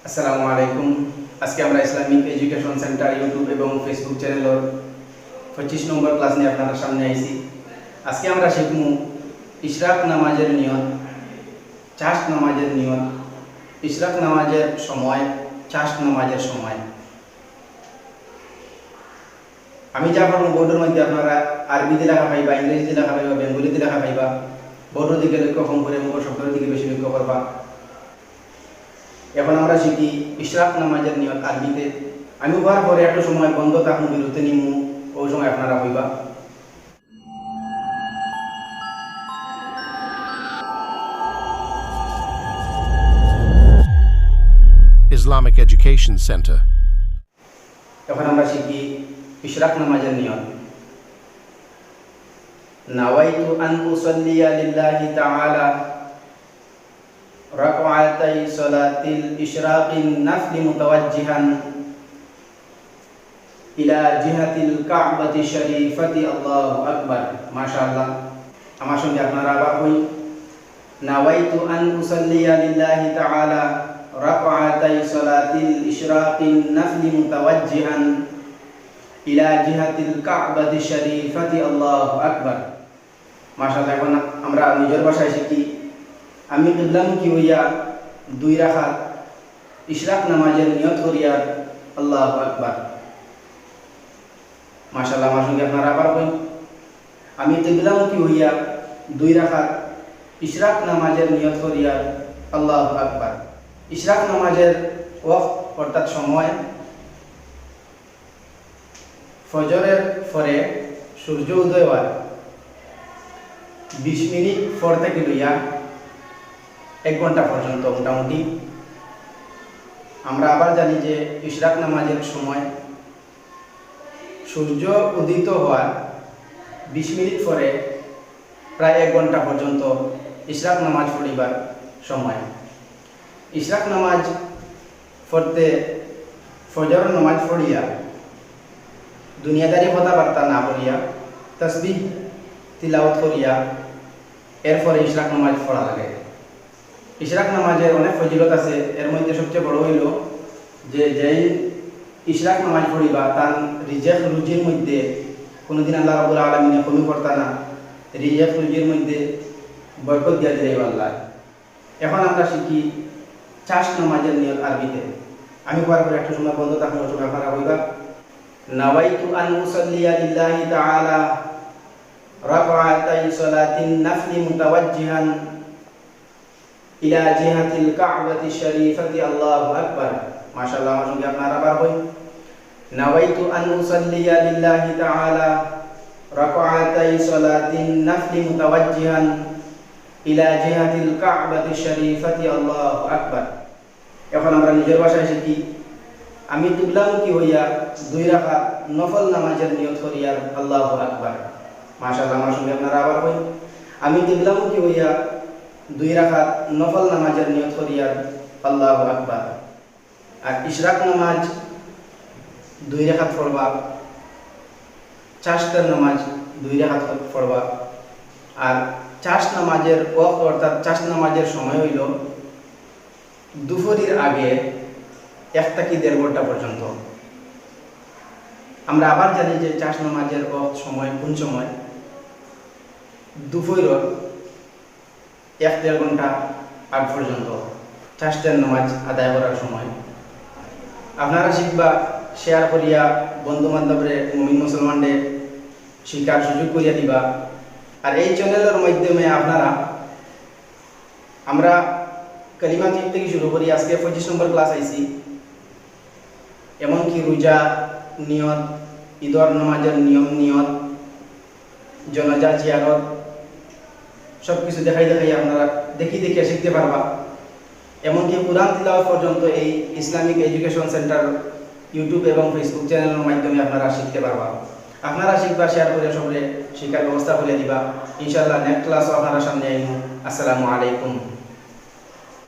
আসসালামু আলাইকুম। আজকে আমরা ইসলামিক এডুকেশন সেন্টার ইউটিউব এবং ফেসবুক চ্যানেলের 25 নম্বর ক্লাস নিয়ে আপনাদের সামনে আইছি। আজকে আমরা শিখব ইশরাক নামাজের নিয়ত, চাষ নামাজের নিয়ত, ইশরাক নামাজের সময়, চাষ নামাজের সময়। আমি যা পড়ব বোর্ডের মধ্যে আপনারা আরবিতে লেখা পাইবা, ইংরেজিতে লেখা পাইবা, বেঙ্গলিতে লেখা পাইবা। বোর্ডের দিকে লক্ষ্য কম করে মুখ শব্দের দিকে বেশি লক্ষ্য করবা। এখন আমরা শিখি ইশরাক নামাজের নিয়ত আরবিতে। আমি হওয়ার পরে একটা সময় বন্ধ থাকুন, বিরতি নিমু, ওই সময় আপনারা হইবা। Islamic Education Center. এখন আমরা শিখি ইশরাক নামাজের নিয়ত। নাওয়াইতু আন উসাল্লিয়া লিল্লাহি তাআলা রাকআতাই সালাতিল ইশরাকিন নাফলি মুতাওয়াজ্জিহান ইলা জিহাতিল কাবাতি শরীফাতি। আল্লাহু আকবার। মাশাআল্লাহ। আমার সঙ্গে আপনারা আবার কই, নাওয়াইতু আন উসাল্লিয়া লিল্লাহি তাআলা রাকআতাই সালাতিল ইশরাকিন নাফলি মুতাওয়াজ্জিহান ইলা জিহাতিল কাবাতি শরীফাতি। আল্লাহু আকবার। মাশাআল্লাহ। এখন আমরা নিজের ভাষায় শিখি। আমি কিবলামুখী হইয়া 2 রাকাত ইশরাক নামাজের নিয়ত করিয়া আল্লাহু আকবার। মাশাআল্লাহ। আমার সঙ্গে আপনারা আবার কই, আমি কিবলামুখী হইয়া 2 রাকাত ইশরাক নামাজের নিয়ত করিয়া আল্লাহু আকবার। ইশরাক নামাজের ওয়াক্ত অর্থাৎ সময় ফজরের পরে সূর্য উদয় হওয়ার 20 মিনিট পর থেকে লইয়া 1 ঘন্টা পর্যন্ত মোটামুটি। আমরা আবার জানি যে ইশরাক নামাজের সময় সূর্য উদিত হওয়ার 20 মিনিট পরে প্রায় 1 ঘন্টা পর্যন্ত ইশরাক নামাজ পড়িবার সময়। ইশরাক নামাজ পড়তে ফজরের নামাজ পড়িয়া দুনিয়াদারি কথাবার্তা না বলিয়া তাসবিহ তিলাওয়াত করিয়া এরপরে ইশরাক নামাজ পড়া লাগে। ইশরাক নামাজের অনেক ফজিলত আছে। এর মধ্যে সবচেয়ে বড় হইল যে যেই ইশরাক নামাজ পড়িবা তার রিজেক রুজির মধ্যে কোনোদিন আল্লাহ রাব্বুল আলামিনে কমি করতা না। রিজেক রুজির মধ্যে বরকত দিয়া দিলে আল্লাহ। এখন আমরা শিখি চাষ নামাজের নিয়ত আরবিতে। আমি পড়ার পরে একটা সময় বন্ধ থাকুন, ওই সময় আপনারা হইবা। নাওয়াইতু আন উসাল্লিয়া লিল্লাহি তাআলা রাকআতাই সালাতিন নাফলি মুতাওয়াজ্জিহান ইলা জিহাতিল কাবাতি শরীফাতি। আল্লাহু আকবার। মাশাআল্লাহ। আমার সঙ্গে আপনারা আবার কই, নাওয়াইতু আন উসাল্লিয়া লিল্লাহি তাআলা রাকআতাই সালাতিন নাফলি মুতাওয়াজ্জিহান ইলা জিহাতিল কাবাতি শরীফাতি। আল্লাহু আকবার। এখন আমরা নিজের ভাষায় শিখি। আমি কিবলামুখী হইয়া 2 রাকাত নফল নামাজের নিয়ত করিয়া আল্লাহু আকবার। মাশাআল্লাহ। আমার সঙ্গে আপনারা আবার কই, আমি কিবলামুখী হইয়া 2 রাকাত নফল নামাজের নিয়ত করিয়া আল্লাহু আকবার। আর ইশরাক নামাজ 2 রাকাত পড়বা, চাষের নামাজ 2 রাকাত পড়বা। আর চাষ নামাজের ওয়াক্ত অর্থাৎ চাষ নামাজের সময় হইল দুপুরের আগে 1 থেকে 1.5 ঘন্টা পর্যন্ত। আমরা আবার জানি যে চাষ নামাজের ওয়াক্ত সময় কোন সময়? দুপুরের 1-1.5 ঘন্টা আগ পর্যন্ত চাষের নামাজ আদায় করার সময়। আপনারা শিখবা, শেয়ার করিয়া বন্ধু বান্ধবরে মুমিন মুসলমানদের শিক্ষার সুযোগ করিয়া দিবা। আর এই চ্যানেলের মাধ্যমে আপনারা আমরা কালিমা থেকে শুরু করি। আজকে 25 নম্বর ক্লাস আইছি। এমনকি রোজা নিয়ত, ঈদর নামাজের নিয়ম নিয়ত, জানাজা জিয়ারত সব কিছু দেখাই আপনারা দেখি শিখতে পারবা। এমনকি কুরআন তিলাওয়াত পর্যন্ত এই ইসলামিক এডুকেশন সেন্টার ইউটিউব এবং ফেসবুক চ্যানেলের মাধ্যমে আপনারা শিখতে পারবা। আপনারা শিখবা, শেয়ার করে সবরে শিক্ষার ব্যবস্থা করে দিবা। ইনশাআল্লাহ নেক্সট ক্লাসও আপনারা সামনে আইব। আসসালামু আলাইকুম।